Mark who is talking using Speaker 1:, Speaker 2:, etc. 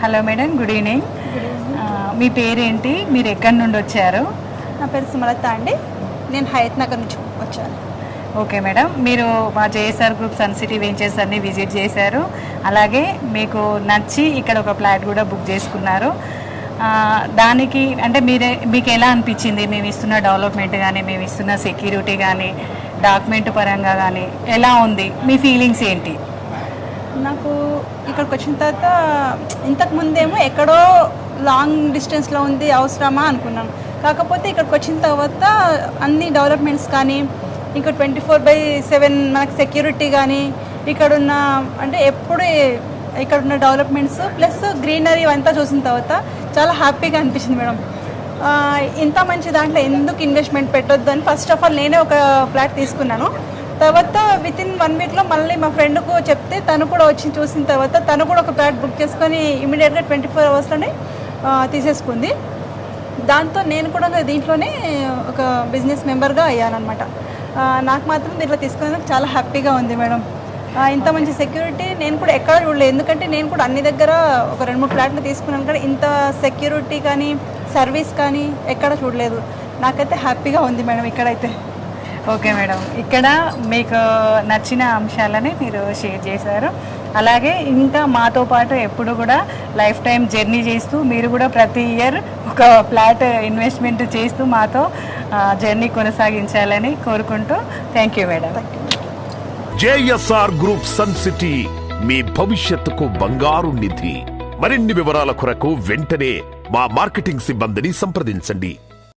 Speaker 1: Hello madam, good evening. మీ పేరేంటి, మీరు ఎక్కడి నుండి వచ్చారు?
Speaker 2: నా పేరు సుమలత అండి. నేను హయత్ నగర్ నుంచి వచ్చాను.
Speaker 1: ఓకే మేడం, మీరు మా JSR group sun City Ventures అన్ని విజిట్ చేశారు, అలాగే మీకు నచ్చి ఇక్కడ ఒక ఫ్లాట్ కూడా బుక్ చేసుకున్నారు. దానికి అంటే మీకు ఎలా అనిపించింది? మేము ఇస్తున్న డెవలప్మెంట్ కానీ, మేము ఇస్తున్న సెక్యూరిటీ కానీ, డాక్యుమెంట్ పరంగా కానీ ఎలా ఉంది? మీ ఫీలింగ్స్ ఏంటి?
Speaker 2: నాకు ఇక్కడికి వచ్చిన తర్వాత ఇంతకు ముందేమో ఎక్కడో లాంగ్ డిస్టెన్స్లో ఉంది, అవసరమా అనుకున్నాను. కాకపోతే ఇక్కడికి వచ్చిన తర్వాత అన్ని డెవలప్మెంట్స్ కానీ, ఇంకా 24/7 మనకు సెక్యూరిటీ కానీ, ఇక్కడున్న అంటే ఎప్పుడు ఇక్కడున్న డెవలప్మెంట్స్ ప్లస్ గ్రీనరీ అంతా చూసిన తర్వాత చాలా హ్యాపీగా అనిపించింది మేడం. ఇంత మంచి దాంట్లో ఎందుకు ఇన్వెస్ట్మెంట్ పెట్టొద్దు అని ఫస్ట్ ఆఫ్ ఆల్ నేనే ఒక ఫ్లాట్ తీసుకున్నాను. తర్వాత వితిన్ 1 వీక్లో మళ్ళీ మా ఫ్రెండ్కు చెప్తే తను కూడా వచ్చి చూసిన తర్వాత తను కూడా ఒక ఫ్లాట్ బుక్ చేసుకొని ఇమీడియట్గా 24 అవర్స్లోనే తీసేసుకుంది. దాంతో నేను కూడా దీంట్లోనే ఒక బిజినెస్ మెంబర్గా అయ్యానమాట. నాకు మాత్రం దీంట్లో తీసుకునేందుకు చాలా హ్యాపీగా ఉంది మేడం. ఇంత మంచి సెక్యూరిటీ నేను కూడా ఎక్కడ చూడలేదు, ఎందుకంటే నేను కూడా అన్ని దగ్గర ఒక 2-3 ఫ్లాట్లు తీసుకున్నాను కానీ ఇంత సెక్యూరిటీ కానీ సర్వీస్ కానీ ఎక్కడ చూడలేదు. నాకైతే హ్యాపీగా ఉంది మేడం ఇక్కడైతే.
Speaker 1: ఓకే మేడం, ఇక్కడ మీకు నచ్చిన అంశాలని మీరు షేర్ చేశారు. అలాగే ఇంకా మాతో పాటు ఎప్పుడు కూడా లైఫ్ టైం జర్నీ చేస్తూ మీరు కూడా ప్రతి ఇయర్ ఒక ఫ్లాట్ ఇన్వెస్ట్మెంట్ చేస్తూ మాతో జర్నీ కొనసాగించాలని కోరుకుంటూ thank you madam.
Speaker 3: JSR group sun city మీ భవిష్యత్తుకు బంగారు నిధి. మరిన్ని వివరాల కొరకు వెంటనే మా మార్కెటింగ్ సిబ్బందిని సంప్రదించండి.